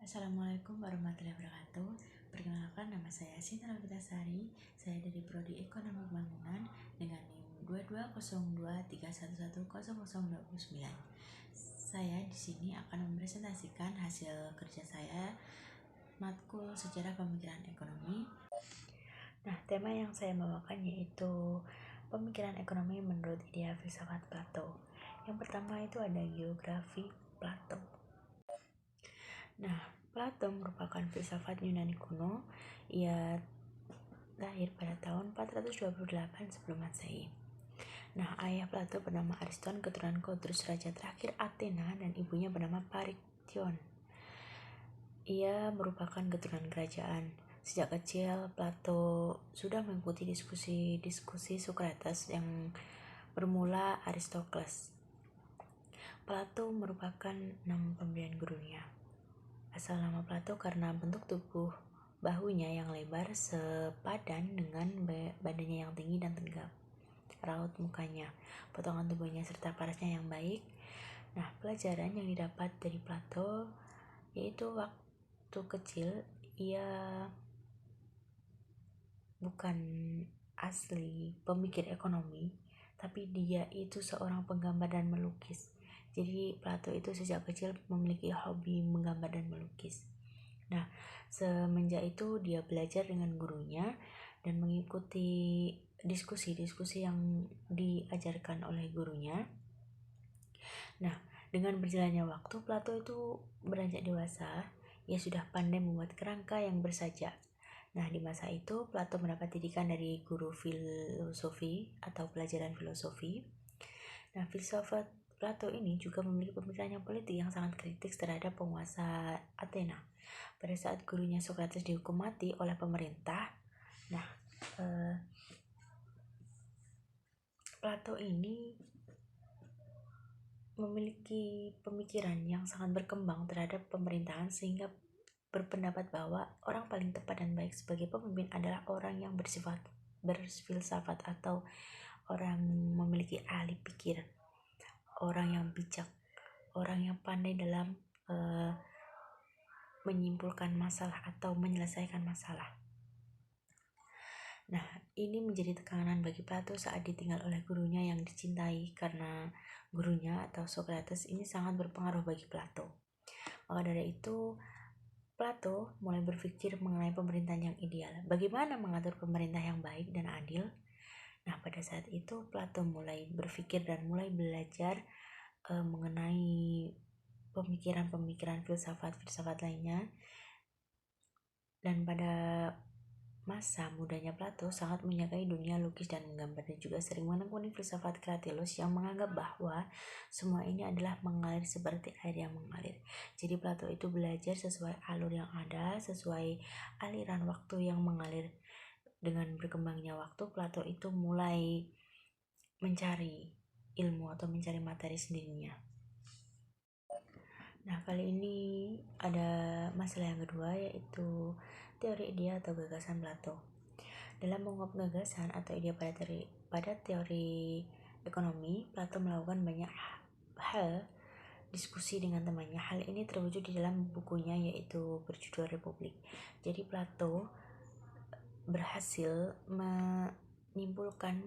Assalamualaikum warahmatullahi wabarakatuh. Perkenalkan, nama saya Sinta Novitasari. Saya dari Prodi Ekonomi Pembangunan dengan NIM 220231100029. Saya di sini akan mempresentasikan hasil kerja saya matkul Sejarah Pemikiran Ekonomi. Nah, tema yang saya bawakan yaitu pemikiran ekonomi menurut idea filsafat Plato. Yang pertama itu ada geografi Plato. Nah, Plato merupakan filsafat Yunani kuno. Ia lahir pada tahun 428 sebelum Masehi. Nah, ayah Plato bernama Ariston, keturunan Kodrus, raja terakhir Athena, dan ibunya bernama Pariktion. Ia merupakan keturunan kerajaan. Sejak kecil, Plato sudah mengikuti diskusi Socrates yang bermula Aristokles. Plato merupakan nama pemberian gurunya. Asal nama Plato karena bentuk tubuh bahunya yang lebar sepadan dengan badannya yang tinggi dan tegap. Raut mukanya, potongan tubuhnya, serta parasnya yang baik. Nah, pelajaran yang didapat dari Plato yaitu waktu kecil ia bukan asli pemikir ekonomi, tapi dia itu seorang penggambar dan melukis. Jadi Plato itu sejak kecil memiliki hobi menggambar dan melukis. Nah, semenjak itu dia belajar dengan gurunya dan mengikuti diskusi-diskusi yang diajarkan oleh gurunya. Nah, dengan berjalannya waktu, Plato itu beranjak dewasa. Ia sudah pandai membuat kerangka yang bersajak. Nah, di masa itu Plato mendapat didikan dari guru filosofi atau pelajaran filosofi. Nah, filsafat Plato ini juga memiliki pemikiran yang politik yang sangat kritis terhadap penguasa Athena. Pada saat gurunya Socrates dihukum mati oleh pemerintah, Plato ini memiliki pemikiran yang sangat berkembang terhadap pemerintahan sehingga berpendapat bahwa orang paling tepat dan baik sebagai pemimpin adalah orang yang berfilsafat atau orang memiliki ahli pikir, orang yang bijak, orang yang pandai dalam menyimpulkan masalah atau menyelesaikan masalah. Nah, ini menjadi tekanan bagi Plato saat ditinggal oleh gurunya yang dicintai, karena gurunya atau Socrates ini sangat berpengaruh bagi Plato. Maka dari itu, Plato mulai berpikir mengenai pemerintahan yang ideal. Bagaimana mengatur pemerintah yang baik dan adil? Nah, pada saat itu Plato mulai berpikir dan mulai belajar mengenai pemikiran-pemikiran filsafat lainnya. Dan pada masa mudanya Plato sangat menyukai dunia lukis dan menggambar, dan juga sering menekuni filsafat Cratylus yang menganggap bahwa semua ini adalah mengalir seperti air yang mengalir. Jadi Plato itu belajar sesuai alur yang ada, sesuai aliran waktu yang mengalir. Dengan berkembangnya waktu, Plato itu mulai mencari ilmu atau mencari materi sendirinya. Nah, kali ini ada masalah yang kedua, yaitu teori idea atau gagasan Plato. Dalam mengungkap gagasan atau ide pada teori ekonomi, Plato melakukan banyak hal diskusi dengan temannya. Hal ini terwujud di dalam bukunya yaitu berjudul Republik. Jadi Plato berhasil menyimpulkan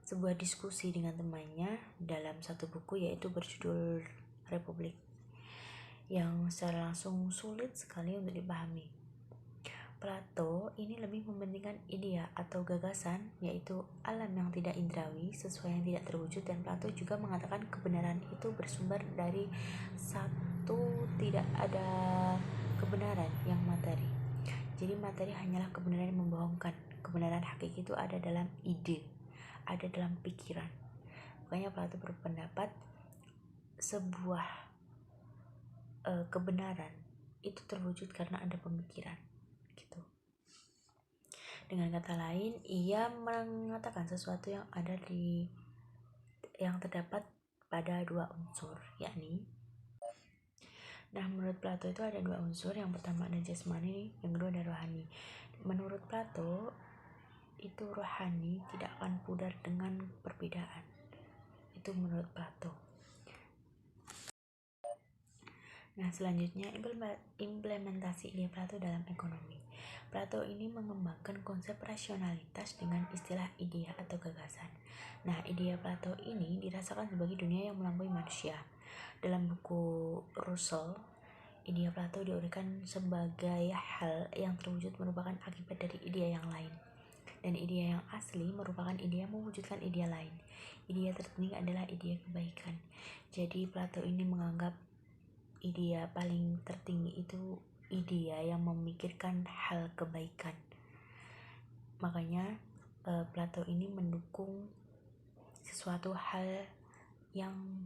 sebuah diskusi dengan temannya dalam satu buku yaitu berjudul Republik, yang secara langsung sulit sekali untuk dipahami. Plato ini lebih mementingkan idea atau gagasan, yaitu alam yang tidak indrawi, sesuai yang tidak terwujud, dan Plato juga mengatakan kebenaran itu bersumber dari satu, tidak ada kebenaran yang materi. Jadi materi hanyalah kebenaran yang membohongkan. Kebenaran hakiki itu ada dalam ide, ada dalam pikiran. Makanya Plato berpendapat sebuah kebenaran itu terwujud karena ada pemikiran. Dengan kata lain, ia mengatakan sesuatu yang terdapat pada dua unsur, yakni. Nah, menurut Plato itu ada dua unsur. Yang pertama ada jasmani, yang kedua ada rohani. Menurut Plato, itu rohani tidak akan pudar dengan perbedaan. Itu menurut Plato. Nah, selanjutnya implementasi ide Plato dalam ekonomi. Plato ini mengembangkan konsep rasionalitas dengan istilah idea atau gagasan. Nah, idea Plato ini dirasakan sebagai dunia yang melampaui manusia. Dalam buku Russell, idea Plato diuraikan sebagai hal yang terwujud merupakan akibat dari idea yang lain. Dan idea yang asli merupakan idea yang mewujudkan idea lain. Idea tertinggi adalah idea kebaikan. Jadi Plato ini menganggap idea paling tertinggi itu idea yang memikirkan hal kebaikan. Makanya Plato ini mendukung sesuatu hal yang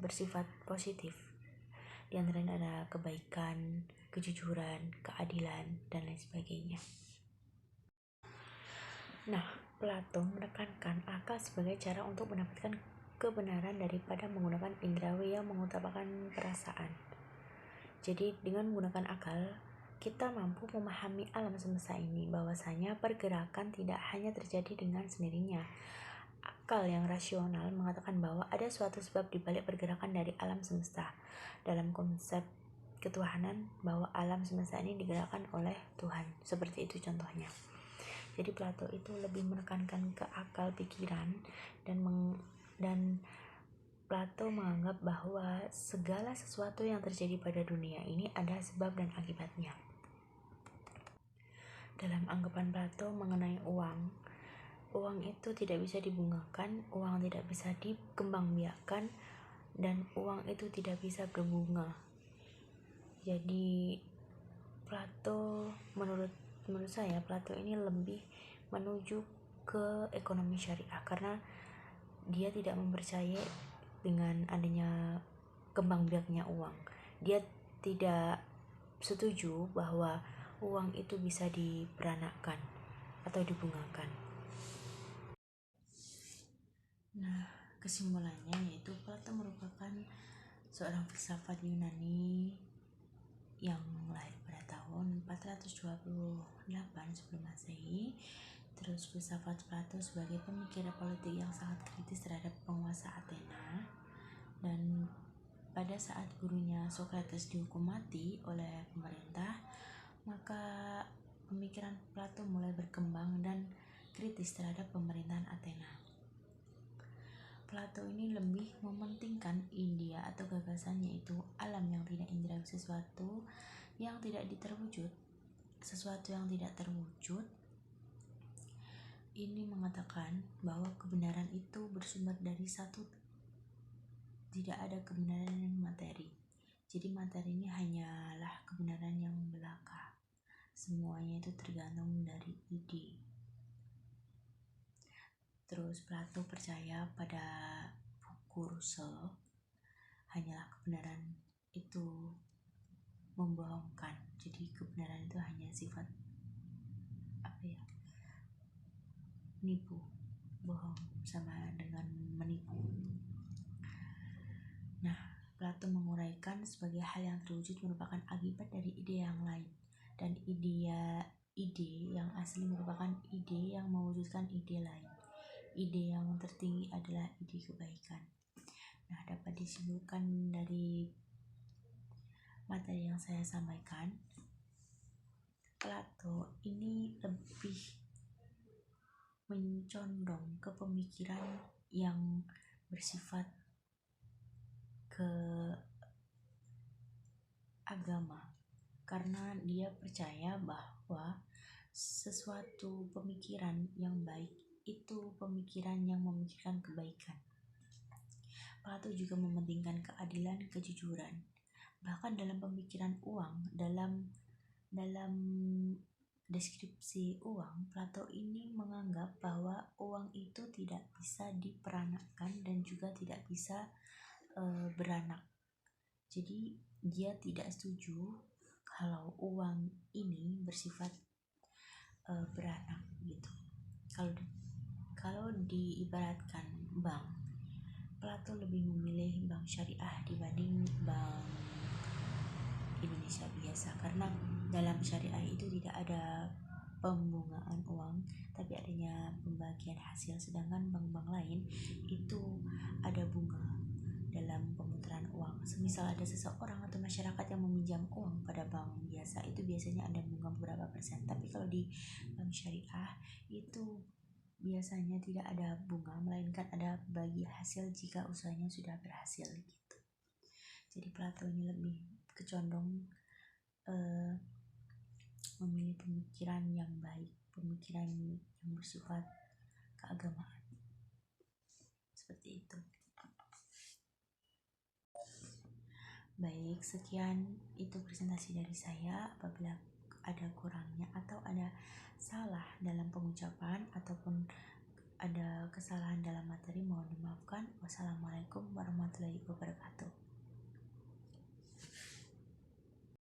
bersifat positif. Di antaranya ada kebaikan, kejujuran, keadilan, dan lain sebagainya. Nah, Plato menekankan akal sebagai cara untuk mendapatkan kebenaran daripada menggunakan indrawi yang mengutamakan perasaan. Jadi dengan menggunakan akal, kita mampu memahami alam semesta ini, bahwasanya pergerakan tidak hanya terjadi dengan sendirinya. Akal yang rasional mengatakan bahwa ada suatu sebab di balik pergerakan dari alam semesta. Dalam konsep ketuhanan, bahwa alam semesta ini digerakkan oleh Tuhan. Seperti itu contohnya. Jadi Plato itu lebih menekankan ke akal pikiran dan Plato menganggap bahwa segala sesuatu yang terjadi pada dunia ini ada sebab dan akibatnya. Dalam anggapan Plato mengenai uang itu tidak bisa dibungakan, uang tidak bisa dikembangbiakkan, dan uang itu tidak bisa berbunga. Jadi Plato menurut saya Plato ini lebih menuju ke ekonomi syariah karena dia tidak mempercayai dengan adanya kembang biaknya uang. Dia tidak setuju bahwa uang itu bisa diperanakkan atau dibungakan. Nah, kesimpulannya yaitu Plato merupakan seorang filsafat Yunani yang lahir pada tahun 428 sebelum Masehi. Terus filsafat Plato sebagai pemikir politik yang sangat kritis terhadap penguasa Athena, dan pada saat gurunya Socrates dihukum mati oleh pemerintah, maka pemikiran Plato mulai berkembang dan kritis terhadap pemerintahan Athena. Plato ini lebih mementingkan idea atau gagasan, yaitu alam yang tidak indrawi, sesuatu yang tidak terwujud. Sesuatu yang tidak terwujud ini mengatakan bahwa kebenaran itu bersumber dari satu, tidak ada kebenaran yang materi. Jadi materi ini hanyalah kebenaran yang belaka. Semuanya itu tergantung dari ide. Terus Plato percaya pada buku Russell, hanyalah kebenaran itu membohongkan. Jadi kebenaran itu hanya sifat nipu, bohong sama dengan menipu. Nah, Plato menguraikan sebagai hal yang terwujud merupakan akibat dari ide yang lain, dan ide yang asli merupakan ide yang mewujudkan ide lain. Ide yang tertinggi adalah ide kebaikan. Nah, dapat disimpulkan dari materi yang saya sampaikan, Plato ini lebih mencondong ke pemikiran yang bersifat ke agama, karena dia percaya bahwa sesuatu pemikiran yang baik itu pemikiran yang memikirkan kebaikan. Plato juga mementingkan keadilan, kejujuran. Bahkan dalam pemikiran uang, dalam deskripsi uang, Plato ini menganggap bahwa uang itu tidak bisa diperanakkan dan juga tidak bisa beranak. Jadi dia tidak setuju kalau uang ini bersifat beranak gitu. Kalau diibaratkan bank, Plato lebih memilih bank syariah dibanding bank Indonesia biasa, karena dalam syariah itu tidak ada pembungaan uang, tapi adanya pembagian hasil, sedangkan bank-bank lain itu ada bunga. dalam pemutaran uang. Semisal ada seseorang atau masyarakat yang meminjam uang pada bank biasa, itu biasanya ada bunga beberapa persen. Tapi kalau di bank syariah itu biasanya tidak ada bunga, melainkan ada bagi hasil jika usahanya sudah berhasil gitu. Jadi Plato ini lebih kecondong memilih pemikiran yang baik, pemikiran yang bersifat keagamaan. Seperti itu. Baik, sekian itu presentasi dari saya. Apabila ada kurangnya atau ada salah dalam pengucapan ataupun ada kesalahan dalam materi, mohon dimaafkan. Wassalamualaikum warahmatullahi wabarakatuh.